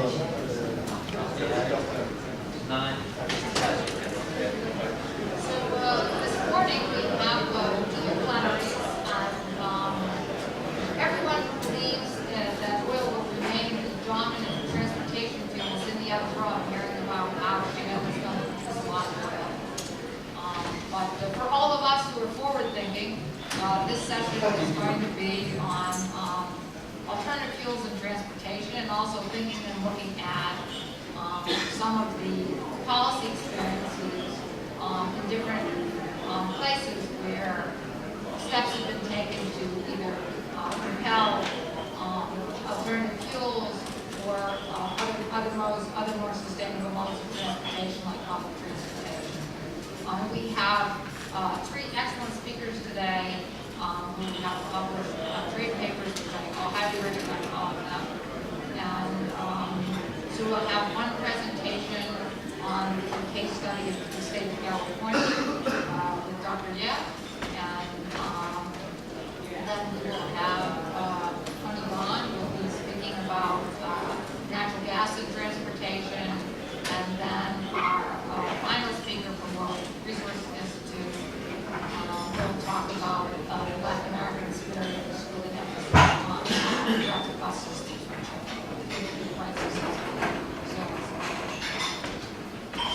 This morning we have two plenaries, and everyone believes that oil will remain the dominant transportation fuels in the other world. I'm hearing about how China is going to use a lot of oil. But for all of us who are forward-thinking, this session is going to be on alternative fuels and transportation, and also thinking and looking at some of the policy experiences in different places where steps have been taken to either propel alternative fuels or other more sustainable modes of transportation, like public transportation. We have three excellent speakers today who have published trade papers, which I highly recommend all of them. And so we'll have one presentation on the case study of the state of California with Dr. Yeh, and then we will have Tony Vaughn, who will be speaking about natural gas and transportation, and then our final speaker from World Resources Institute will talk about the Latin American experience with an emphasis on electric bus systems, which are quite successful.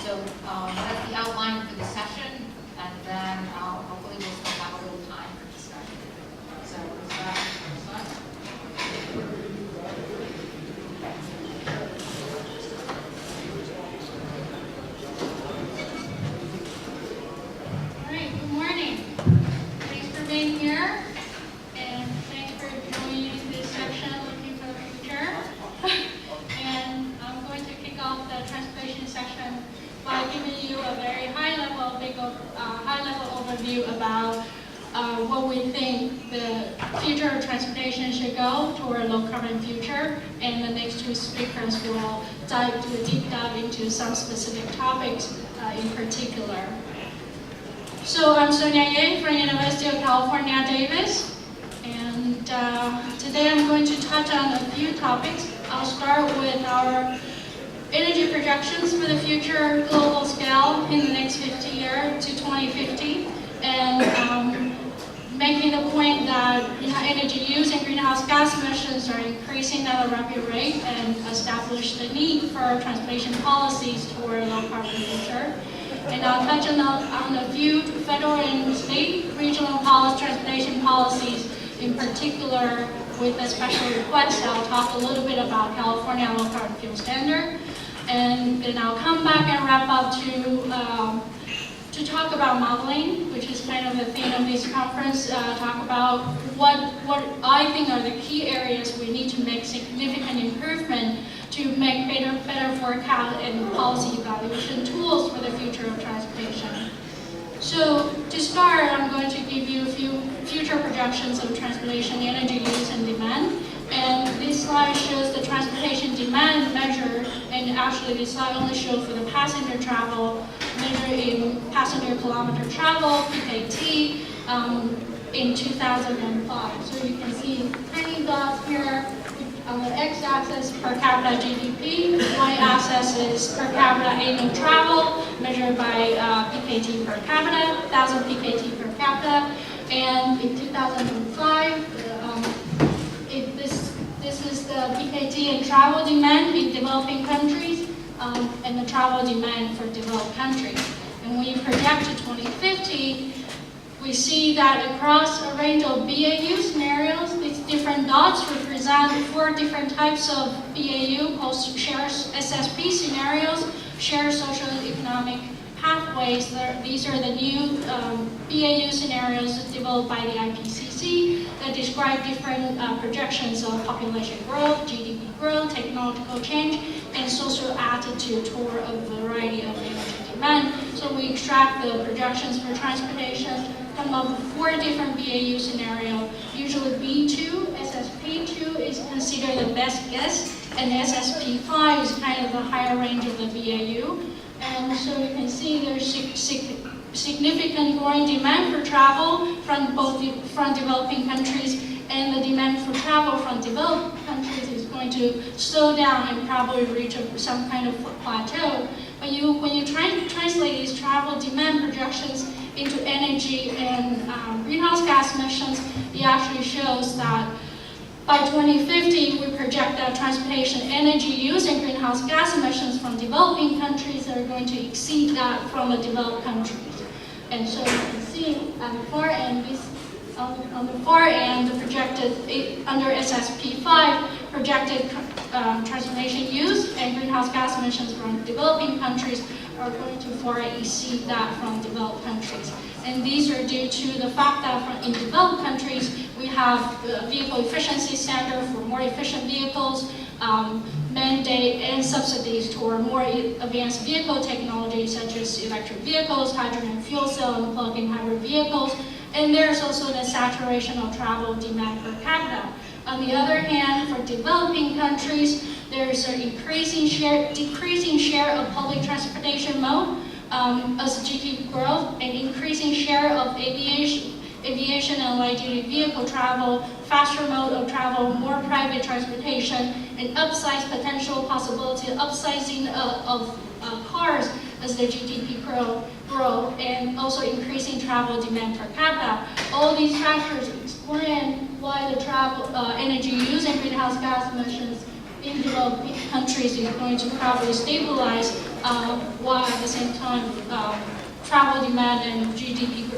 So that's the outline for the session, and then hopefully we'll still have a little time for discussion. So with that, all right, good morning. Thanks for being here, and thanks for joining this section, Looking for the Future. And I'm going to kick off the transportation section by giving you a very high-level overview about what we think the future of transportation should go toward a low-carbon future. And the next two speakers will do a deep dive into some specific topics in particular. So I'm Sonia Yang from University of California, Davis. And today I'm going to touch on a few topics. I'll start with our energy projections for the future global scale in the next 50 years to 2050, and making the point that energy use and greenhouse gas emissions are increasing at a rapid rate, and establish the need for transportation policies toward a low-carbon future. And I'll touch on a few federal and state regional transportation policies, in particular with a special request. I'll talk a little bit about California low-carbon fuel standard. And then I'll come back and wrap up to talk about modeling, which is kind of the theme of this conference. Talk about what I think are the key areas we need to make significant improvement to make better forecast and policy evaluation tools for the future of transportation. So to start, I'm going to give you a few future projections of transportation energy use and demand. And this slide shows the transportation demand measured, and actually this slide only shows for the passenger travel, measured in passenger kilometer travel, PKT, in 2005. So you can see tiny dots here. On the x-axis, per capita GDP, y-axis is per capita annual travel, measured by PKT per capita, 1,000 PKT per capita. And in 2005, this is the PKT and travel demand in developing countries, and the travel demand for developed countries. And when you project to 2050, we see that across a range of BAU scenarios, these different dots represent 4 different types of BAU, called shared SSP scenarios, shared social economic pathways. These are the new BAU scenarios developed by the IPCC that describe different projections of population growth, GDP growth, technological change, and social attitude toward a variety of energy demand. So we extract the projections for transportation, come up with 4 different BAU scenarios. Usually B2, SSP2 is considered the best guess, and SSP5 is kind of the higher range of the BAU. And so you can see there's significant growing demand for travel from both from developing countries, and the demand for travel from developed countries is going going to slow down and probably reach some kind of plateau. But when you try to translate these travel demand projections into energy and greenhouse gas emissions, it actually shows that by 2050, we project that transportation energy use and greenhouse gas emissions from developing countries are going to exceed that from the developed countries. And so you can see at the far end, on the far end, the projected, under SSP 5, projected transportation use and greenhouse gas emissions from developing countries are going to far exceed that from developed countries. And these are due to the fact that in developed countries, we have vehicle efficiency standard for more efficient vehicles, mandate and subsidies toward more advanced vehicle technology such as electric vehicles, hydrogen fuel cell, and plug-in hybrid vehicles. And there's also the saturation of travel demand per capita. On the other hand, for developing countries, there's an decreasing share of public transportation mode as GDP growth, an increasing share of aviation and light-duty vehicle travel, faster mode of travel, more private transportation, and upsize potential possibility of upsizing of cars as the GDP grow, and also increasing travel demand per capita. All these factors explain why the travel energy use and greenhouse gas emissions in developing countries is going to probably stabilize, while at the same time travel demand and GDP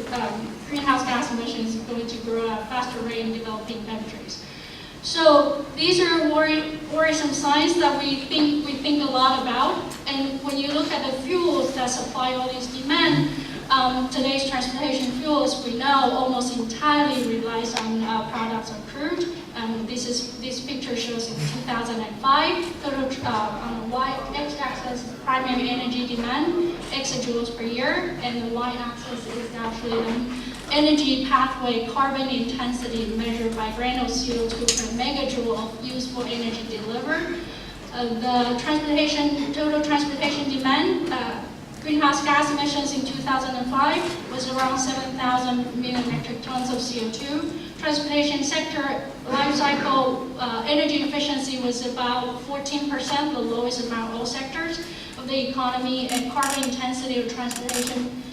greenhouse gas emissions is going to grow at a faster rate in developing countries. So these are worrisome signs that we think a lot about. And when you look at the fuels that supply all these demand, today's transportation fuels, we know, almost entirely relies on products of crude. This picture shows in 2005, total on the y-axis is primary energy demand, exajoules per year, and the y-axis is actually the energy pathway carbon intensity measured by gram of CO2 per megajoule of useful energy delivered. The total transportation demand, greenhouse gas emissions in 2005 was around 7,000 million metric tons of CO2. Transportation sector life cycle energy efficiency was about 14%, the lowest among all sectors of the economy, and carbon intensity of transportation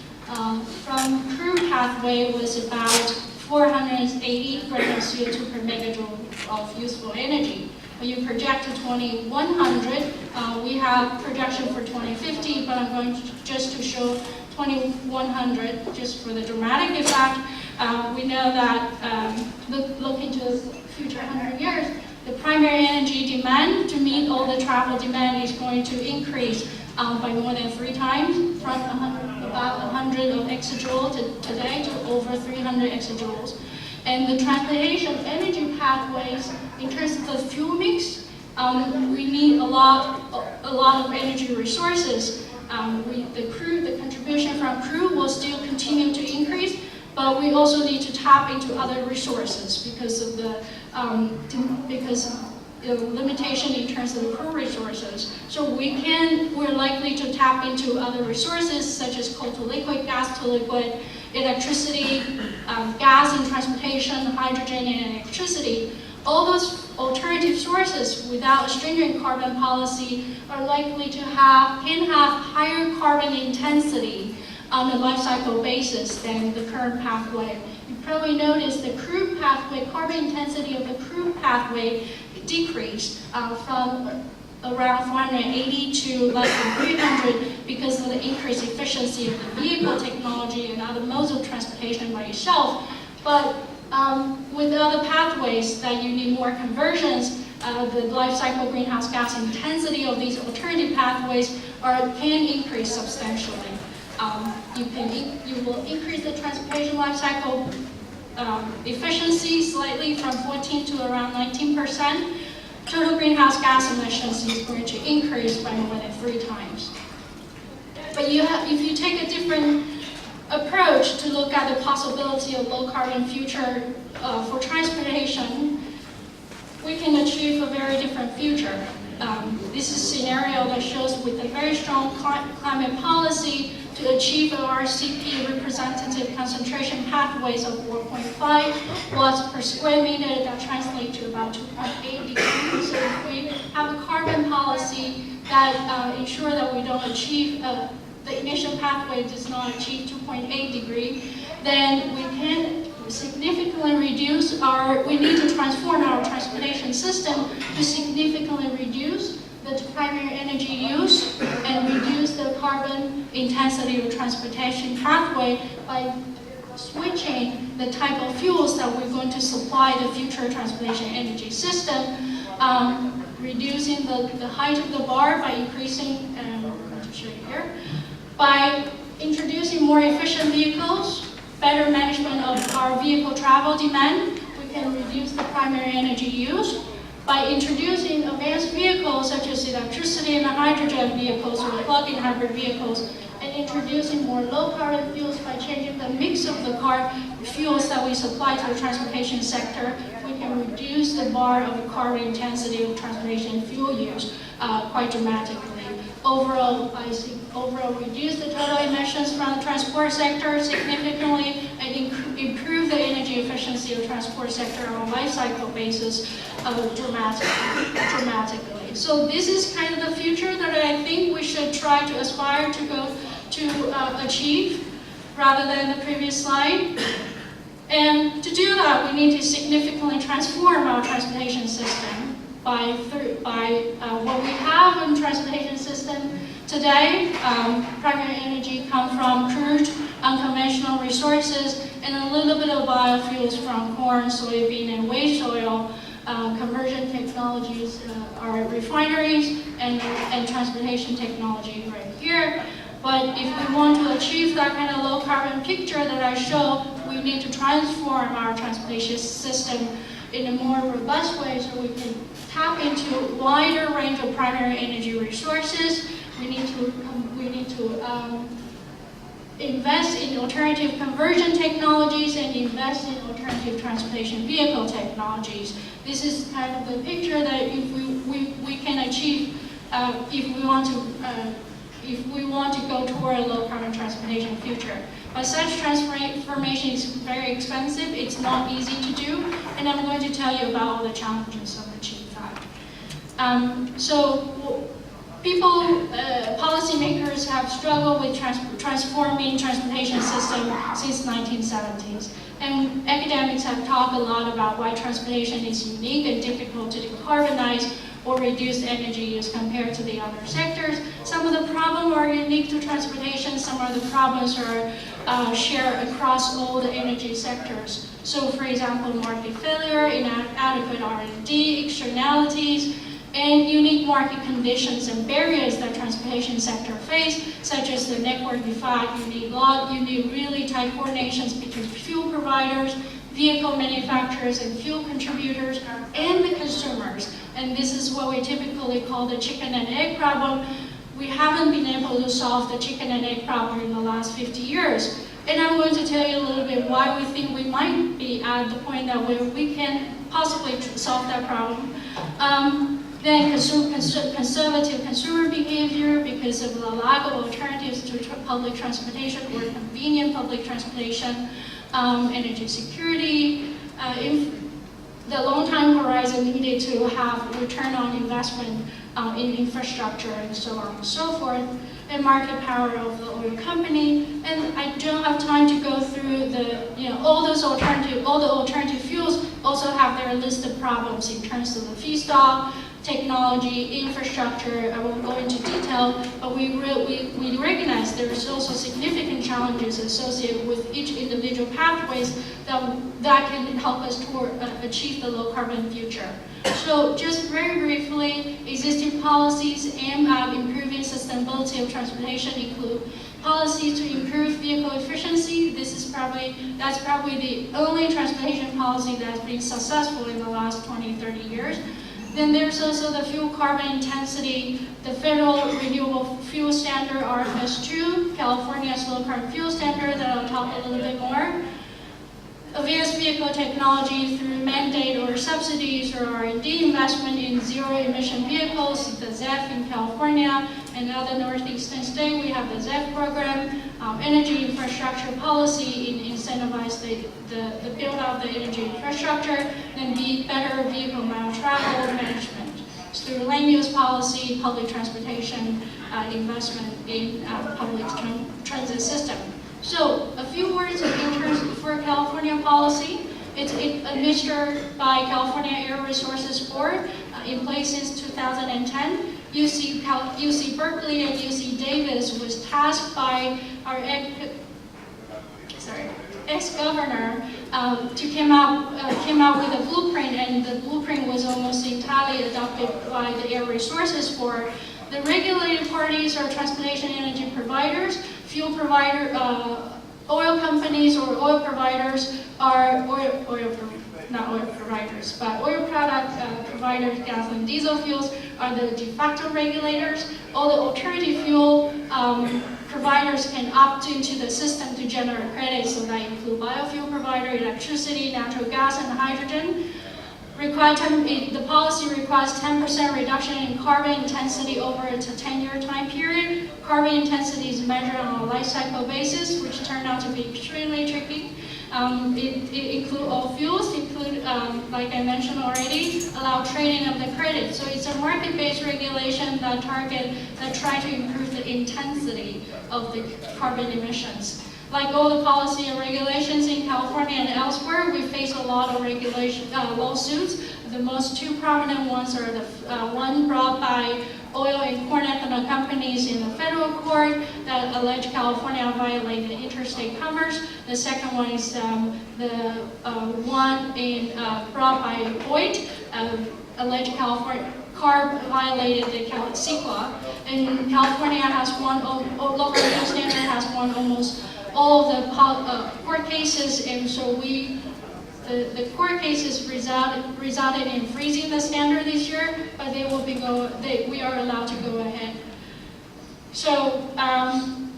from crude pathway was about 480 grams of CO2 per megajoule of useful energy. When you project to 2100, we have projection for 2050, but I'm going just to show 2100 just for the dramatic effect. We know that looking to the future 100 years, the primary energy demand to meet all the travel demand is going to increase by more than 3 times, from about 100 of exajoules today to over 300 exajoules. And the transportation energy pathways, in terms of the fuel mix, we need a lot of energy resources. The contribution from crude will still continue to increase, but we also need to tap into other resources because of the limitation in terms of the crude resources. So we're likely to tap into other resources such as coal to liquid, gas to liquid, electricity, gas and transportation, hydrogen and electricity. All those alternative sources without a stringent carbon policy are likely to can have higher carbon intensity on a life cycle basis than the current pathway. You probably noticed the crude pathway, carbon intensity of the crude pathway decreased from around 480 to less than 300 because of the increased efficiency of the vehicle technology and other modes of transportation by itself. But with other pathways that you need more conversions, the life cycle greenhouse gas intensity of these alternative pathways can increase substantially. You will increase the transportation life cycle efficiency slightly from 14 to around 19%. Total greenhouse gas emissions is going to increase by more than 3 times. But if you take a different approach to look at the possibility of low carbon future for transportation, we can achieve a very different future. This is a scenario that shows with a very strong climate policy, to achieve our RCP representative concentration pathways of 4.5 watts per square meter. That translates to about 2.8 degrees. So if we have a carbon policy that ensure that we don't achieve, the initial pathway does not achieve 2.8 degree, then we can significantly reduce we need to transform our transportation system to significantly reduce the primary energy use and reduce the carbon intensity of transportation pathway by switching the type of fuels that we're going to supply the future transportation energy system, reducing the height of the bar by increasing, I'm going to show you here, by introducing more efficient vehicles, better management of our vehicle travel demand, we can reduce the primary energy use. By introducing advanced vehicles such as electricity and hydrogen vehicles or plug-in hybrid vehicles, and introducing more low-carbon fuels by changing the mix of the car fuels that we supply to the transportation sector, we can reduce the bar of the carbon intensity of transportation fuel use quite dramatically. Overall, reduce the total emissions from the transport sector significantly and improve the energy efficiency of the transport sector on a life cycle basis dramatically. So this is kind of the future that I think we should try to aspire to achieve rather than the previous slide. And to do that, we need to significantly transform our transportation system by what we have in transportation system today. Primary energy comes from crude, unconventional resources, and a little bit of biofuels from corn, soybean, and waste oil. Conversion technologies are refineries and transportation technology right here. But if we want to achieve that kind of low carbon picture that I showed, we need to transform our transportation system in a more robust way so we can tap into a wider range of primary energy resources. We need to invest in alternative conversion technologies and invest in alternative transportation vehicle technologies. This is kind of the picture that if we can achieve if we want to go toward a low carbon transportation future. But such transformation is very expensive, it's not easy to do, and I'm going to tell you about all the challenges of achieving that. Policymakers have struggled with transforming transportation system since 1970s. And academics have talked a lot about why transportation is unique and difficult to decarbonize or reduce energy use compared to the other sectors. Some of the problems are unique to transportation, some of the problems are shared across all the energy sectors. So for example, market failure, inadequate R&D, externalities, and unique market conditions and barriers that transportation sector face, such as the network effect. You need really tight coordinations between fuel providers, vehicle manufacturers, and fuel contributors, and the consumers. And this is what we typically call the chicken and egg problem. We haven't been able to solve the chicken and egg problem in the last 50 years. And I'm going to tell you a little bit why we think we might be at the point that where we can possibly solve that problem. Then conservative consumer behavior because of the lack of alternatives to public transportation or convenient public transportation, energy security, the long time horizon needed to have return on investment in infrastructure and so on and so forth, and market power of the oil company. And I don't have time to go through all the alternative fuels also have their list of problems in terms of the feedstock, technology, infrastructure. I won't go into detail, but we recognize there is also significant challenges associated with each individual pathways that can help us toward achieve the low carbon future. So just very briefly, existing policies aimed at improving sustainability of transportation include policies to improve vehicle efficiency. That's probably the only transportation policy that's been successful in the last 20-30 years. Then there's also the fuel carbon intensity, the Federal Renewable Fuel Standard, RFS2, California's low carbon fuel standard that I'll talk a little bit more. advanced vehicle technology through mandate or subsidies or R&D investment in zero-emission vehicles, the ZEF in California and other northeastern states. We have the ZEF program, energy infrastructure policy in incentivize the build-out of the energy infrastructure, and better vehicle mile travel management through land use policy, public transportation investment in public transit system. So a few words in terms for California policy. It's administered by California Air Resources Board in place since 2010. UC Berkeley and UC Davis was tasked by our ex-governor to came out with a blueprint, and the blueprint was almost entirely adopted by the Air Resources Board. The regulated parties are transportation energy providers, fuel provider, oil companies or oil providers are not oil providers, but oil product providers, gasoline, diesel fuels are the de facto regulators. All the alternative fuel providers can opt into the system to generate credits, so that include biofuel provider, electricity, natural gas, and hydrogen. The policy requires 10% reduction in carbon intensity over a 10-year time period. Carbon intensity is measured on a life cycle basis, which turned out to be extremely tricky. It includes all fuels, like I mentioned already, allow trading of the credit. So it's a market-based regulation that try to improve the intensity of the carbon emissions. Like all the policy and regulations in California and elsewhere, we face a lot of lawsuits. The most two prominent ones are the one brought by oil and corn ethanol companies in the federal court that allege California violated interstate commerce. The second one is the one brought by Boyd, alleged California CARB violated the CEQA. And California has won, local fuel standard has won almost all of the court cases, and so the court cases resulted in freezing the standard this year, but we are allowed to go ahead. So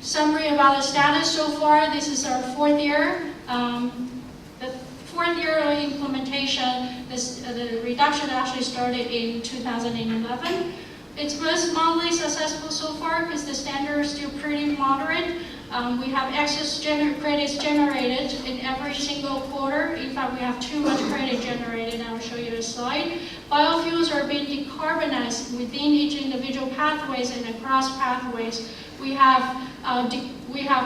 summary about the status so far. This is our fourth year. The fourth year of implementation, the reduction actually started in 2011. It's most mildly successful so far because the standard is still pretty moderate. We have excess credits generated in every single quarter. In fact, we have too much credit generated. I will show you a slide. Biofuels are being decarbonized within each individual pathways and across pathways. We have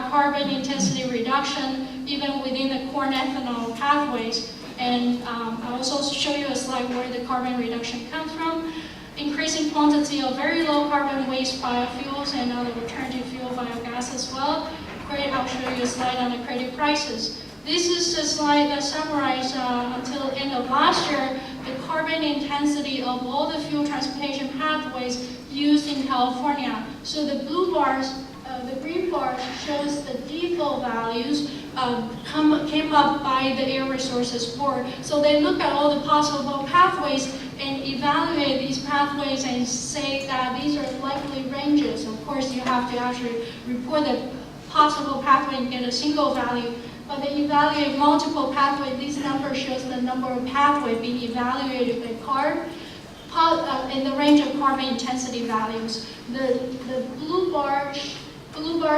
carbon intensity reduction even within the corn ethanol pathways. And I'll also show you a slide where the carbon reduction comes from. Increasing quantity of very low carbon waste biofuels and other alternative fuel biogas as well. I'll show you a slide on the credit prices. This is a slide that summarizes until the end of last year the carbon intensity of all the fuel transportation pathways used in California. So the blue bars, the green bars shows the default values came up by the Air Resources Board. So they look at all the possible pathways and evaluate these pathways and say that these are likely ranges. Of course, you have to actually report the possible pathway and get a single value. But they evaluate multiple pathways. This number shows the number of pathways being evaluated by CARB in the range of carbon intensity values. The blue bar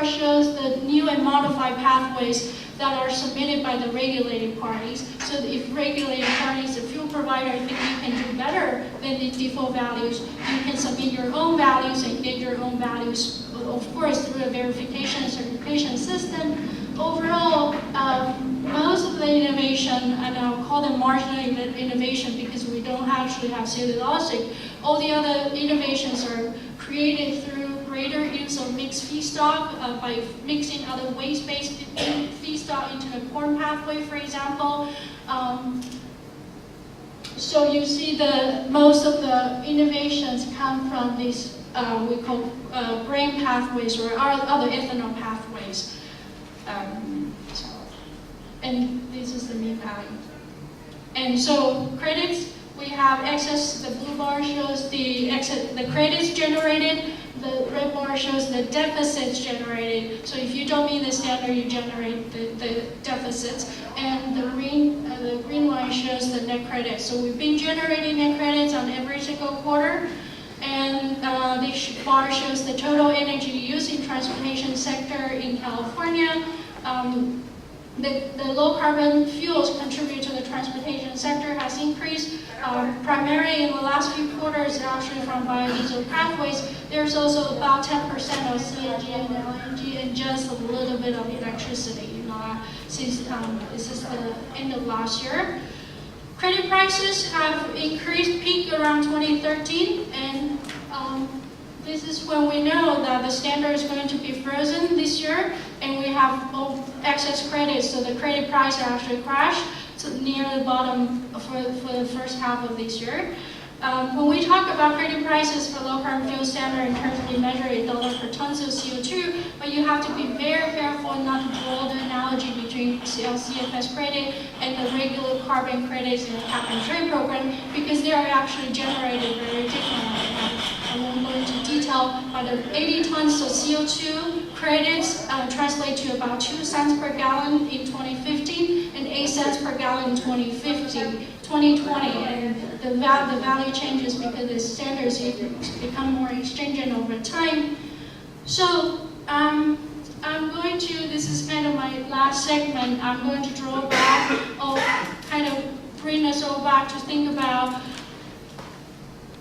shows the new and modified pathways that are submitted by the regulated parties. So if regulated parties, the fuel provider, think you can do better than the default values, you can submit your own values and get your own values, of course, through a verification and certification system. Overall, most of the innovation, and I'll call them marginal innovation because we don't actually have cellulosic, all the other innovations are created through greater use of mixed feedstock by mixing other waste-based feedstock into the corn pathway, for example. So you see most of the innovations come from these we call grain pathways or other ethanol pathways. And this is the mean value. And so credits, we have excess, the blue bar shows the credits generated. the red bar shows the deficits generated. So if you don't meet the standard, you generate the deficits. And the green line shows the net credits. So we've been generating net credits on every single quarter. And this bar shows the total energy used in transportation sector in California. The low carbon fuels contribute to the transportation sector has increased primarily in the last few quarters, actually from biodiesel pathways. There's also about 10% of CNG and LNG and just a little bit of electricity, since this is the end of last year. Credit prices have increased, peaked around 2013, and this is when we know that the standard is going to be frozen this year, and we have excess credits, so the credit price actually crashed to near the bottom for the first half of this year. When we talk about credit prices for low carbon fuel standard, in terms of we measure $1 per ton of CO2, but you have to be very careful not to draw the analogy between LCFS credit and the regular carbon credits in the cap and trade program, because they are actually generated very differently. I won't go into detail, but the 80 tons of CO2 credits translate to about 2 cents per gallon in 2015 and 8 cents per gallon in 2020, and the value changes because the standards become more stringent over time. So I'm going to, this is kind of my last segment, I'm going to draw back, or kind of bring us all back to think about,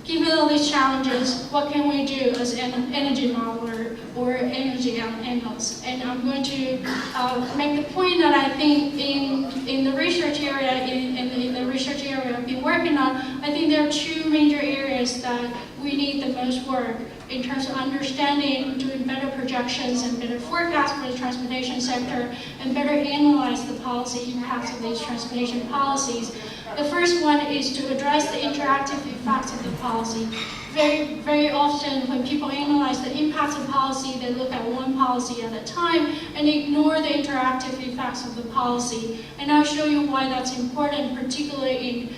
given all these challenges, what can we do as an energy modeler or energy analyst? And I'm going to make the point that I think in the research area, in the research area I've been working on, I think there are two major areas that we need the most work in terms of understanding, doing better projections and better forecasts for the transportation sector, and better analyze the policy impacts of these transportation policies. The first one is to address the interactive effects of the policy. Very often when people analyze the impacts of policy, they look at one policy at a time and ignore the interactive effects of the policy. And I'll show you why that's important, particularly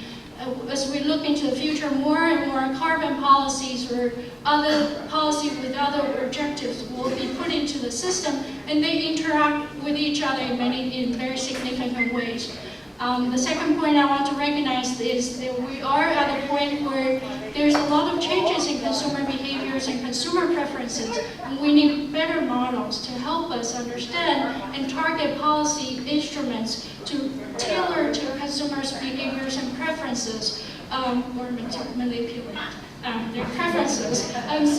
as we look into the future. More and more carbon policies or other policies with other objectives will be put into the system, and they interact with each other in very significant ways. The second point I want to recognize is that we are at a point where there's a lot of changes in consumer behaviors and consumer preferences, and we need better models to help us understand and target policy instruments to tailor to consumers' behaviors and preferences, or manipulate their preferences,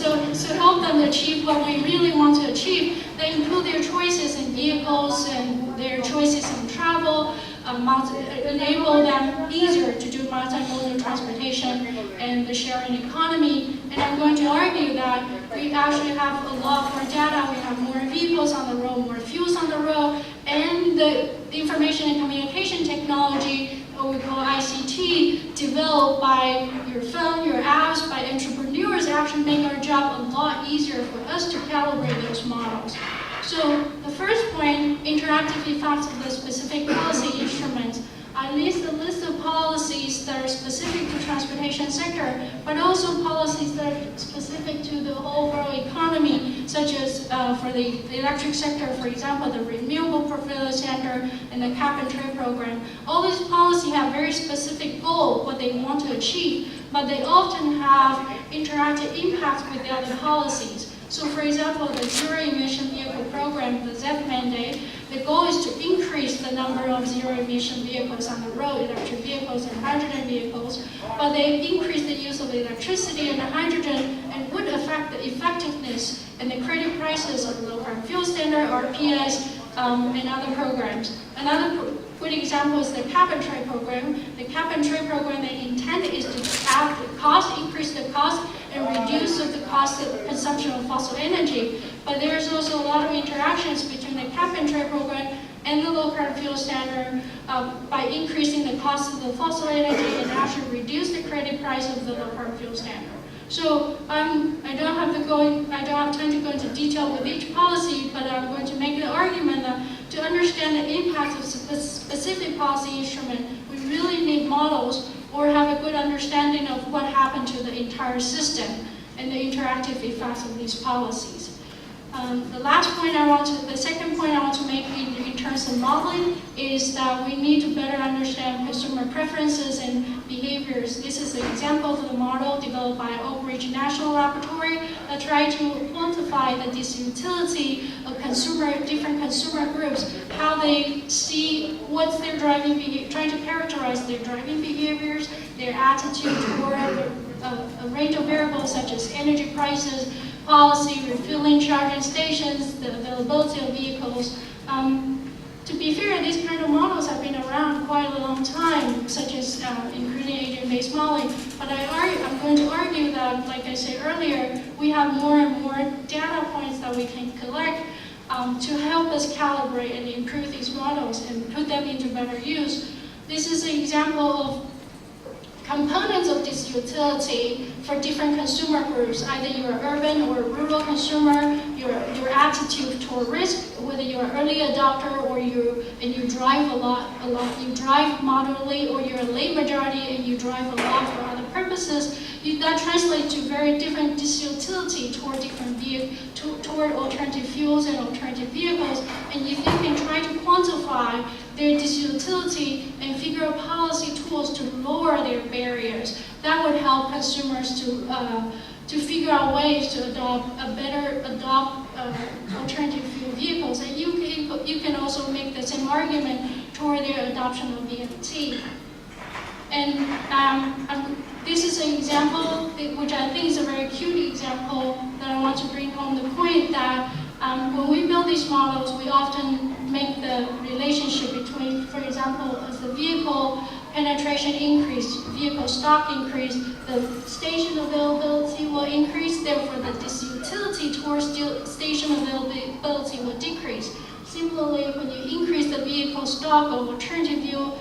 so help them achieve what we really want to achieve. They include their choices in vehicles and their choices in travel, enable them easier to do multimodal transportation and the sharing economy. And I'm going to argue that we actually have a lot more data, we have more vehicles on the road, more fuels on the road, and the information and communication technology, what we call ICT, developed by your phone, your apps, by entrepreneurs, actually make our job a lot easier for us to calibrate those models. So the first point, interactive effects of the specific policy instruments. I list a list of policies that are specific to transportation sector, but also policies that are specific to the overall economy, such as for the electric sector, for example, the renewable portfolio standard and the cap and trade program. All these policies have very specific goal, what they want to achieve, but they often have interactive impacts with the other policies. So for example, the zero emission vehicle program, the ZEV mandate, the goal is to increase the number of zero emission vehicles on the road, electric vehicles and hydrogen vehicles, but they increase the use of electricity and hydrogen and would affect the effectiveness and the credit prices of the low carbon fuel standard, RPS, and other programs. Another good example is the cap and trade program. The cap and trade program, the intent is to add the cost, increase the cost, and reduce the cost of consumption of fossil energy. But there's also a lot of interactions between the cap and trade program and the low carbon fuel standard by increasing the cost of the fossil energy and actually reduce the credit price of the low carbon fuel standard. So I don't have time to go into detail with each policy, but I'm going to make the argument that to understand the impact of specific policy instrument, we really need models or have a good understanding of what happened to the entire system. and the interactive effects of these policies. The second point I want to make in terms of modeling is that we need to better understand consumer preferences and behaviors. This is an example of the model developed by Oak Ridge National Laboratory that tried to quantify the disutility of different consumer groups, how they see what's their driving behavior, trying to characterize their driving behaviors, their attitude toward a range of variables such as energy prices, policy, refueling charging stations, the availability of vehicles. To be fair, these kind of models have been around quite a long time, such as including agent-based modeling. But I'm going to argue that, like I said earlier, we have more and more data points that we can collect to help us calibrate and improve these models and put them into better use. This is an example of components of this utility for different consumer groups. Either you're urban or rural consumer, your attitude toward risk, whether you're an early adopter or you drive a lot, you drive moderately, or you're a late majority and you drive a lot for other purposes. That translates to very different disutility toward alternative fuels and alternative vehicles. And if you can try to quantify their disutility and figure out policy tools to lower their barriers, that would help consumers to figure out ways to adopt alternative fuel vehicles. And you can also make the same argument toward their adoption of VMT. And this is an example, which I think is a very cute example, that I want to bring home the point that when we build these models, we often make the relationship between, for example, as the vehicle penetration increase, vehicle stock increase, the station availability will increase, therefore the disutility towards station availability will decrease. Similarly, when you increase the vehicle stock of alternative fuel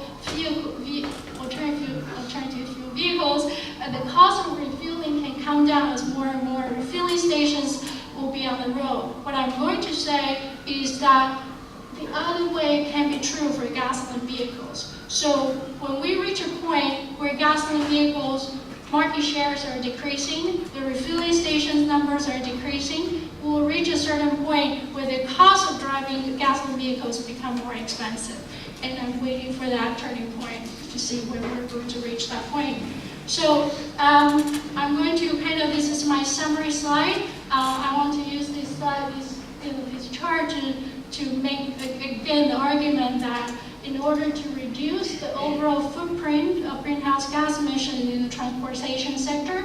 vehicles, the cost of refueling can come down as more and more refueling stations will be on the road. What I'm going to say is that the other way can be true for gasoline vehicles. So when we reach a point where gasoline vehicles market shares are decreasing, the refueling stations numbers are decreasing, we will reach a certain point where the cost of driving gasoline vehicles become more expensive. And I'm waiting for that turning point to see when we're going to reach that point. So I'm going to this is my summary slide. I want to use this slide, this chart to make, again, the argument that in order to reduce the overall footprint of greenhouse gas emissions in the transportation sector,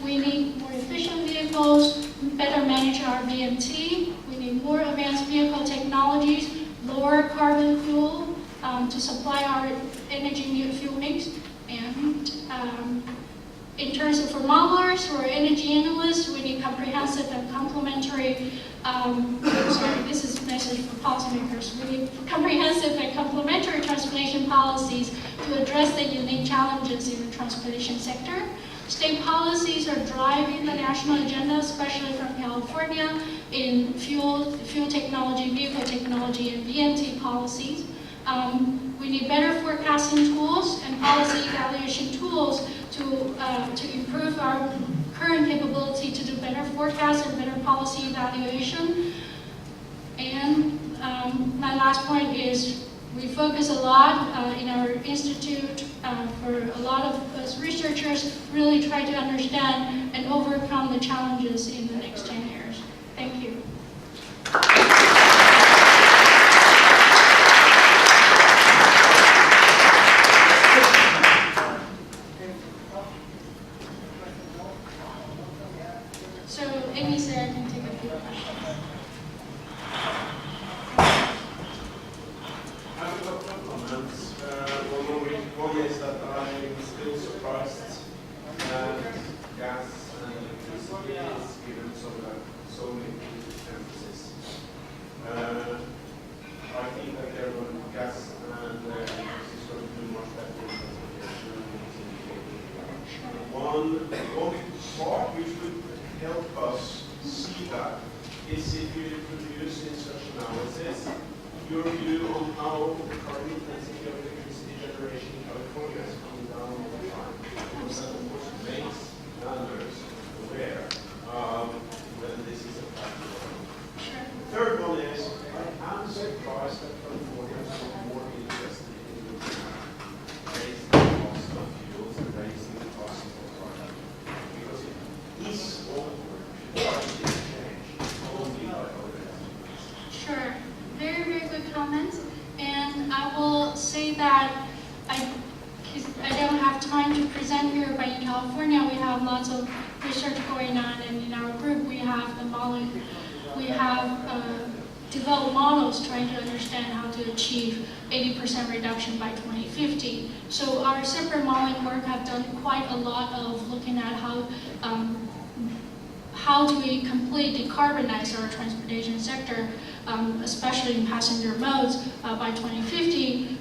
we need more efficient vehicles, better manage our VMT, we need more advanced vehicle technologies, lower carbon fuel to supply our energy fuel mix, and in terms of for modelers or energy analysts, we need comprehensive and complementary, this is a message for policymakers, we need comprehensive and complementary transportation policies to address the unique challenges in the transportation sector. State policies are driving the national agenda, especially from California, in fuel technology, vehicle technology, and VMT policies. We need better forecasting tools and policy evaluation tools to improve our current capability to do better forecasts and better policy evaluation. And my last point is we focus a lot in our institute for a lot of us researchers really try to understand and overcome the challenges in the next 10 years. Thank you. So Amy said I can take a few questions. I have a couple of comments. One is that I'm still surprised that gas and electricity is given so little emphasis. I think that there will gas and electricity is going to do much better than One part which would help us see that is if you produce in such analysis your view on how the carbon intensity of electricity generation in California has come down over time. That of course makes landlords aware when this is a factor. Sure. The third one is, I'm surprised that California is not more interested in raising the cost of fuels and raising the cost of carbon. Because it is over largely changed only by other entities. Sure. Very, very good comments. And I will say that I don't have time to present here, but in California we have lots of research going on, and in our group we have the modeling, we have developed models trying to understand how to achieve 80% reduction by 2050. So our separate modeling work have done quite a lot of looking at how do we completely decarbonize our transportation sector, especially in passenger modes by 2050.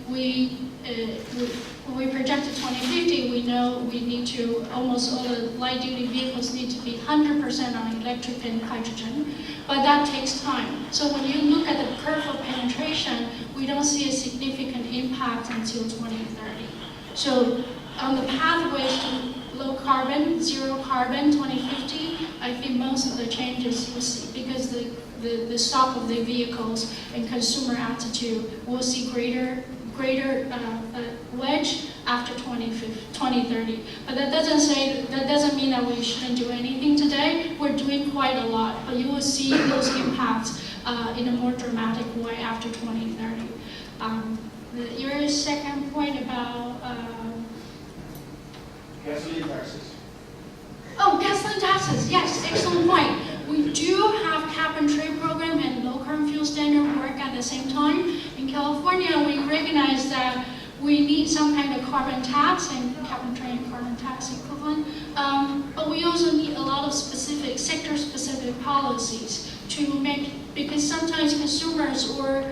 When we projected 2050, we know we need to, almost all the light-duty vehicles need to be 100% on electric and hydrogen, but that takes time. So when you look at the curve of penetration, we don't see a significant impact until 2030. So on the pathways to low carbon, zero carbon, 2050, I think most of the changes we'll see, because the stock of the vehicles and consumer attitude will see greater wedge after 2030. But that doesn't mean that we shouldn't do anything today. We're doing quite a lot, but you will see those impacts in a more dramatic way after 2030. Your second point about Gasoline taxes. Oh, gasoline taxes, yes, excellent point. We do have cap and trade program and low carbon fuel standard work at the same time. In California, we recognize that we need some kind of carbon tax and cap and trade and carbon tax equivalent, but we also need a lot of specific, sector-specific policies to make, because sometimes consumers or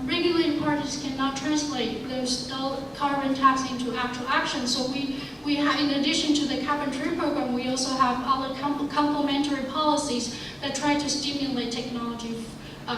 regulated parties cannot translate those carbon tax into actual action. So we have, in addition to the cap and trade program, we also have other complementary policies that try to stimulate technology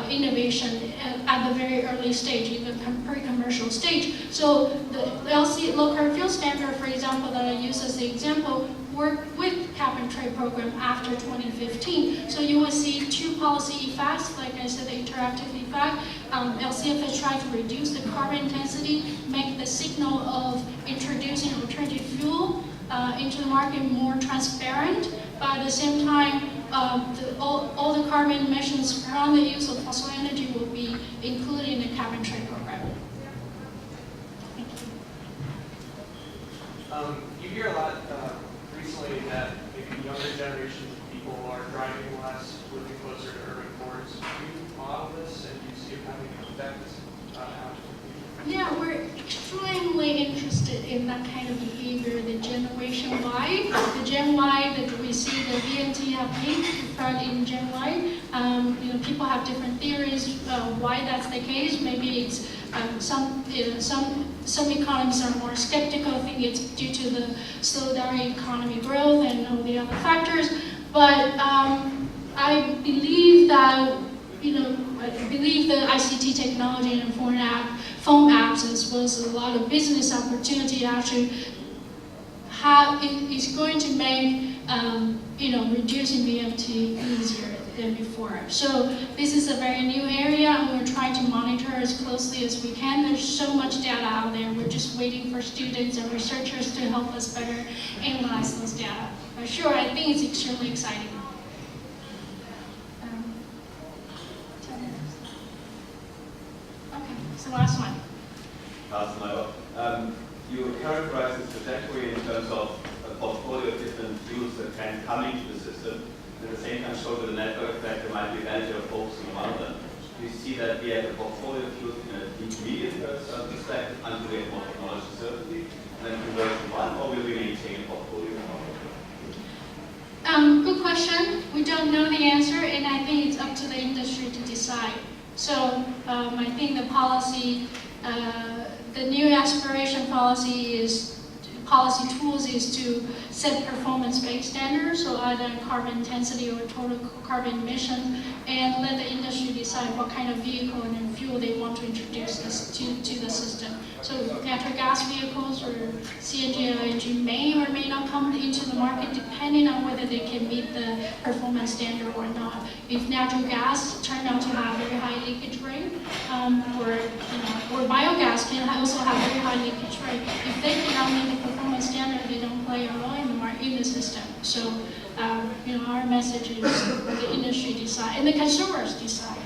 innovation at the very early stage, even pre-commercial stage. So the LC, low carbon fuel standard, for example, that I use as the example, work with cap and trade program after 2015. So you will see two policy effects, like I said, the interactive effect. LCF has tried to reduce the carbon intensity, make the signal of introducing alternative fuel into the market more transparent, but at the same time, all the carbon emissions from the use of fossil energy will be included in the cap and trade program. Thank you. You hear a lot recently that maybe younger generations of people are driving less, living closer to urban cores. Do you model this, and do you see it having an effect out in the future? Yeah, we're extremely interested in that kind of behavior, the Generation Y. The Gen Y that we see the VMT have peaked in Gen Y. People have different theories why that's the case. Maybe it's some economists are more skeptical, think it's due to the slowdown in economy growth and all the other factors. But I believe that the ICT technology and phone apps, as well as a lot of business opportunity, actually is going to make reducing VMT easier than before. So this is a very new area, and we're trying to monitor as closely as we can. There's so much data out there. We're just waiting for students and researchers to help us better analyze those data. But sure, I think it's extremely exciting. 10 minutes. Okay, so last one. You characterize this trajectory in terms of a portfolio of different fuels that can come into the system, and at the same time show that the network effect there might be a benefit of focusing on one of them. Do you see that we have a portfolio of fuels in an intermediate perspective until we have more technology certainty, and then convert to one, or will we maintain a portfolio? Good question. We don't know the answer, and I think it's up to the industry to decide. So I think the policy, the new aspiration policy is policy tools is to set performance-based standards, so either carbon intensity or total carbon emission, and let the industry decide what kind of vehicle and fuel they want to introduce this to the system. So natural gas vehicles or CNG or LNG may or may not come into the market depending on whether they can meet the performance standard or not. If natural gas turn out to have very high leakage rate, or biogas can also have very high leakage rate, if they cannot meet the performance standard, they don't play a role in the system. So, our message is the industry decide and the consumers decide.